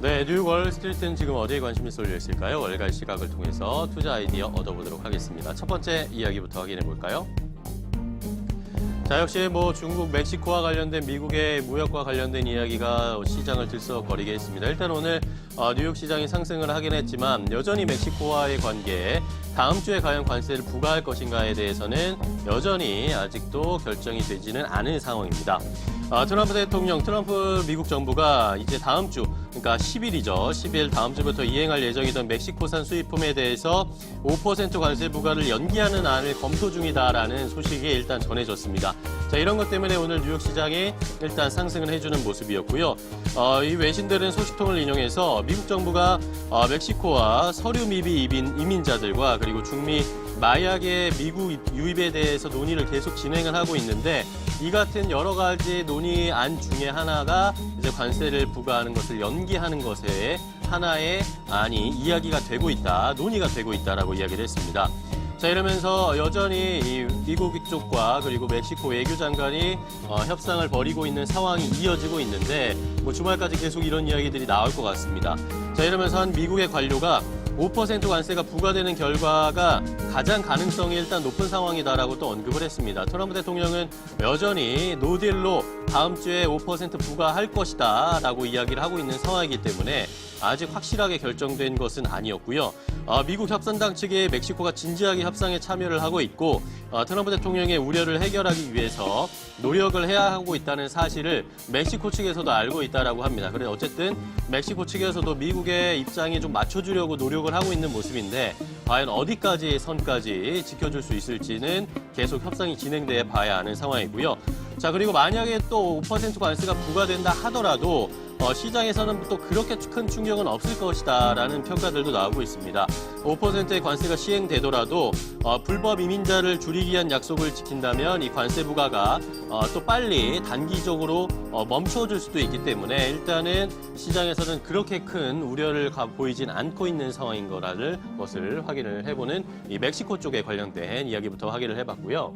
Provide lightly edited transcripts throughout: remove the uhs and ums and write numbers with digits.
네, 뉴욕 월스트리트는 지금 어디에 관심이 쏠려 있을까요? 월간 시각을 통해서 투자 아이디어 얻어보도록 하겠습니다. 첫 번째 이야기부터 확인해 볼까요? 자, 역시 중국, 멕시코와 관련된 미국의 무역과 관련된 이야기가 시장을 들썩거리게 했습니다. 일단 오늘 뉴욕 시장이 상승을 하긴 했지만 여전히 멕시코와의 관계에 다음 주에 과연 관세를 부과할 것인가에 대해서는 여전히 아직도 결정이 되지는 않은 상황입니다. 트럼프 대통령, 트럼프 미국 정부가 이제 다음 주, 그러니까 10일이죠. 10일 다음 주부터 이행할 예정이던 멕시코산 수입품에 대해서 5% 관세 부과를 연기하는 안을 검토 중이다라는 소식이 일단 전해졌습니다. 자, 이런 것 때문에 오늘 뉴욕 시장이 일단 상승을 해주는 모습이었고요. 이 외신들은 소식통을 인용해서 미국 정부가 멕시코와 서류 미비 이민자들과 그리고 중미 마약의 미국 유입에 대해서 논의를 계속 진행을 하고 있는데 이 같은 여러 가지 논의안 중에 하나가 이제 관세를 부과하는 것을 연기하는 것에 하나의 안이 이야기가 되고 있다, 논의가 되고 있다라고 이야기를 했습니다. 자, 이러면서 여전히 이 미국 쪽과 그리고 멕시코 외교장관이 협상을 벌이고 있는 상황이 이어지고 있는데 주말까지 계속 이런 이야기들이 나올 것 같습니다. 자, 이러면서 한 미국의 관료가 5% 관세가 부과되는 결과가 가장 가능성이 일단 높은 상황이다라고 또 언급을 했습니다. 트럼프 대통령은 여전히 노딜로 다음 주에 5% 부과할 것이다 라고 이야기를 하고 있는 상황이기 때문에 아직 확실하게 결정된 것은 아니었고요. 미국 협상당 측에 멕시코가 진지하게 협상에 참여를 하고 있고 트럼프 대통령의 우려를 해결하기 위해서 노력을 해야 하고 있다는 사실을 멕시코 측에서도 알고 있다라고 합니다. 그래서 어쨌든 멕시코 측에서도 미국의 입장에 좀 맞춰주려고 노력을 하고 있는 모습인데 과연 어디까지 선까지 지켜줄 수 있을지는 계속 협상이 진행돼 봐야 하는 상황이고요. 자, 그리고 만약에 또 5% 관세가 부과된다 하더라도 시장에서는 또 그렇게 큰 충격은 없을 것이다라는 평가들도 나오고 있습니다. 5%의 관세가 시행되더라도 불법 이민자를 줄이기 위한 약속을 지킨다면 이 관세 부과가 또 빨리 단기적으로 멈춰줄 수도 있기 때문에 일단은 시장에서는 그렇게 큰 우려를 보이진 않고 있는 상황인 거라는 것을 확인을 해보는 이 멕시코 쪽에 관련된 이야기부터 확인을 해봤고요.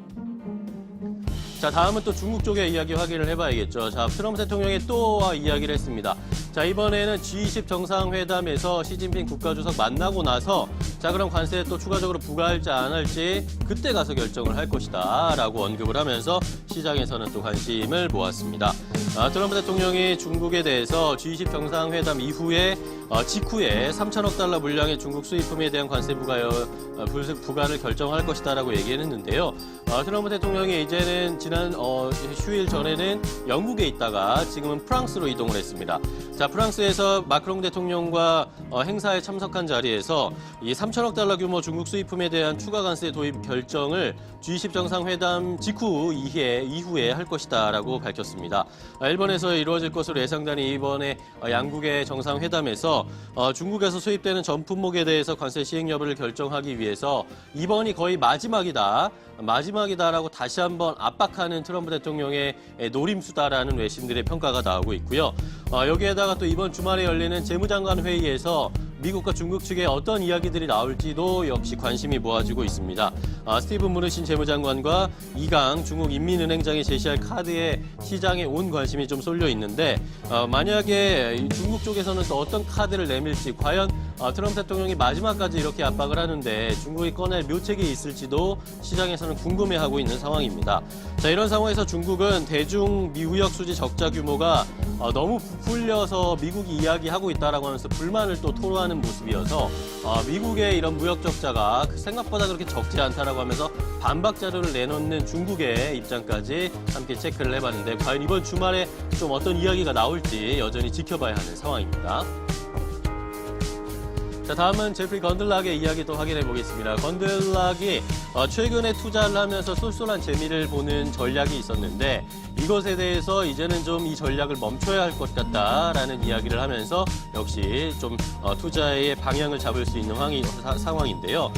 자, 다음은 또 중국 쪽의 이야기 확인을 해봐야겠죠. 자, 트럼프 대통령이 또 이야기를 했습니다. 자, 이번에는 G20 정상회담에서 시진핑 국가주석 만나고 나서 자, 그럼 관세 또 추가적으로 부과할지 안 할지 그때 가서 결정을 할 것이다 라고 언급을 하면서 시장에서는 또 관심을 모았습니다. 트럼프 대통령이 중국에 대해서 G20 정상회담 이후에 직후에 3천억 달러 물량의 중국 수입품에 대한 관세 부과를 결정할 것이다라고 얘기를 했는데요. 트럼프 대통령이 이제는 지난 휴일 전에는 영국에 있다가 지금은 프랑스로 이동을 했습니다. 자, 프랑스에서 마크롱 대통령과 행사에 참석한 자리에서 이 3천억 달러 규모 중국 수입품에 대한 추가 관세 도입 결정을 G20 정상회담 이후에 할 것이다라고 밝혔습니다. 일본에서 이루어질 것으로 예상되는 이번에 양국의 정상회담에서 중국에서 수입되는 전 품목에 대해서 관세 시행 여부를 결정하기 위해서 이번이 거의 마지막이다라고 다시 한번 압박하는 트럼프 대통령의 노림수다라는 외신들의 평가가 나오고 있고요. 여기에다가 또 이번 주말에 열리는 재무장관 회의에서 미국과 중국 측에 어떤 이야기들이 나올지도 역시 관심이 모아지고 있습니다. 스티븐 무누신 재무장관과 이강 중국 인민은행장이 제시할 카드에 시장에 온 관심이 좀 쏠려 있는데 만약에 중국 쪽에서는 또 어떤 카드를 내밀지 과연 트럼프 대통령이 마지막까지 이렇게 압박을 하는데 중국이 꺼낼 묘책이 있을지도 시장에서는 궁금해하고 있는 상황입니다. 자, 이런 상황에서 중국은 대중 무역 수지 적자 규모가 너무 부풀려서 미국이 이야기하고 있다라고 하면서 불만을 또 토로하는 모습이어서 미국의 이런 무역 적자가 생각보다 그렇게 적지 않다라고 하면서 반박 자료를 내놓는 중국의 입장까지 함께 체크를 해봤는데 과연 이번 주말에 좀 어떤 이야기가 나올지 여전히 지켜봐야 하는 상황입니다. 자, 다음은 제프리 건들락의 이야기도 확인해 보겠습니다. 건들락이 최근에 투자를 하면서 쏠쏠한 재미를 보는 전략이 있었는데 이것에 대해서 이제는 좀 이 전략을 멈춰야 할 것 같다라는 이야기를 하면서 역시 좀 투자의 방향을 잡을 수 있는 상황인데요.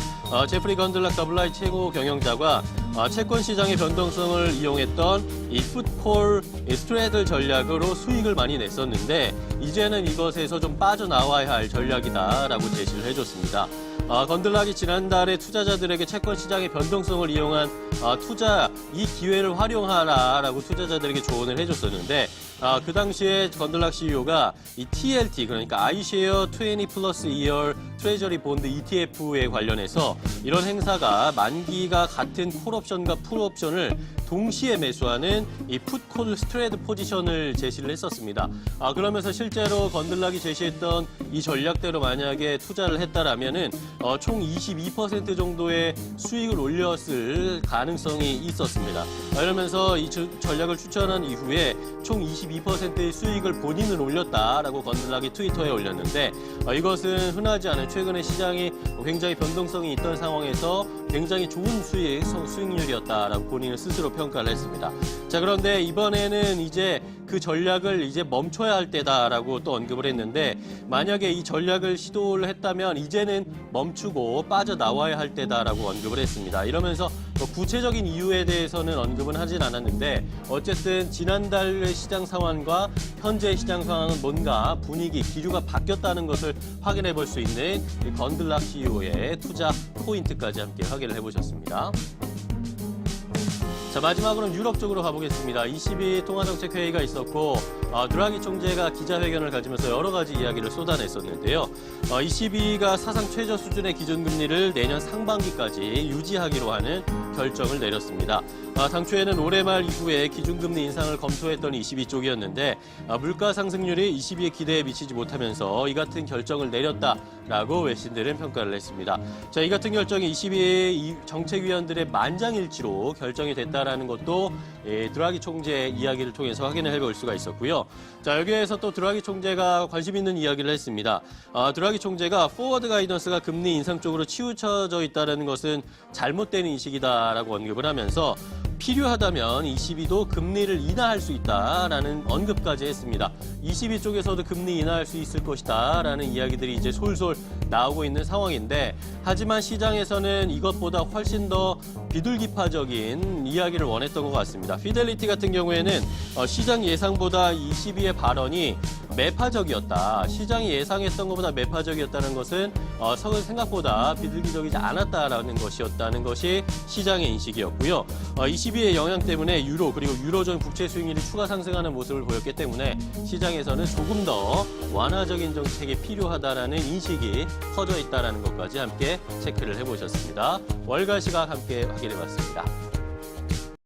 제프리 건들락 더블라이 최고 경영자가 채권 시장의 변동성을 이용했던 이 풋콜 스트레들 전략으로 수익을 많이 냈었는데 이제는 이것에서 좀 빠져나와야 할 전략이다라고 제시를 해줬습니다. 건들락이 지난달에 투자자들에게 채권 시장의 변동성을 이용한 투자 이 기회를 활용하라라고 투자자들에게 조언을 해줬었는데 그 당시에 건들락 CEO가 이 TLT 그러니까 iShare 20 플러스 2열 트레저리 본드 ETF에 관련해서 이런 행사가 만기가 같은 콜옵션과 풀옵션을 동시에 매수하는 이 풋콜 스트레드 포지션을 제시를 했었습니다. 그러면서 실제로 건들락이 제시했던 이 전략대로 만약에 투자를 했다라면은 총 22% 정도의 수익을 올렸을 가능성이 있었습니다. 이러면서 이 전략을 추천한 이후에 총 22%의 수익을 본인은 올렸다라고 건들락이 트위터에 올렸는데 이것은 흔하지 않은 최근에 시장이 굉장히 변동성이 있던 상황에서 굉장히 좋은 수익률이었다라고 본인은 스스로 평가를 했습니다. 자, 그런데 이번에는 이제 그 전략을 이제 멈춰야 할 때다라고 또 언급을 했는데 만약에 이 전략을 시도를 했다면 이제는 멈추고 빠져나와야 할 때다라고 언급을 했습니다. 이러면서 구체적인 이유에 대해서는 언급은 하진 않았는데 어쨌든 지난달의 시장 상황과 현재 시장 상황은 뭔가 분위기, 기류가 바뀌었다는 것을 확인해 볼 수 있는 이 건들락 CEO의 투자 포인트까지 함께 확인을 해보셨습니다. 자, 마지막으로는 유럽 쪽으로 가보겠습니다. ECB 통화정책회의가 있었고 드라기 총재가 기자회견을 가지면서 여러 가지 이야기를 쏟아냈었는데요. ECB가 사상 최저 수준의 기준금리를 내년 상반기까지 유지하기로 하는 결정을 내렸습니다. 당초에는 올해 말 이후에 기준금리 인상을 검토했던 ECB 쪽이었는데 물가 상승률이 ECB의 기대에 미치지 못하면서 이 같은 결정을 내렸다라고 외신들은 평가를 했습니다. 자, 이 같은 결정이 ECB의 정책위원들의 만장일치로 결정이 됐다라는 것도 드라기 총재의 이야기를 통해서 확인을 해볼 수가 있었고요. 자, 여기에서 또 드라기 총재가 관심 있는 이야기를 했습니다. 드라기 총재가 포워드 가이던스가 금리 인상 쪽으로 치우쳐져 있다는 것은 잘못된 인식이다라고 언급을 하면서 필요하다면 ECB도 금리를 인하할 수 있다라는 언급까지 했습니다. ECB 쪽에서도 금리 인하할 수 있을 것이다라는 이야기들이 이제 솔솔 나오고 있는 상황인데 하지만 시장에서는 이것보다 훨씬 더 비둘기파적인 이야기를 원했던 것 같습니다. 피델리티 같은 경우에는 시장 예상보다 ECB의 발언이 매파적이었다. 시장이 예상했던 것보다 매파적이었다는 것은 생각보다 비둘기적이지 않았다라는 것이었다는 것이 시장의 인식이었고요. ECB의 영향 때문에 유로 그리고 유로존 국채 수익률이 추가 상승하는 모습을 보였기 때문에 시장에서는 조금 더 완화적인 정책이 필요하다라는 인식이 커져 있다라는 것까지 함께 체크를 해보셨습니다. 월가 시각 함께 확인해봤습니다.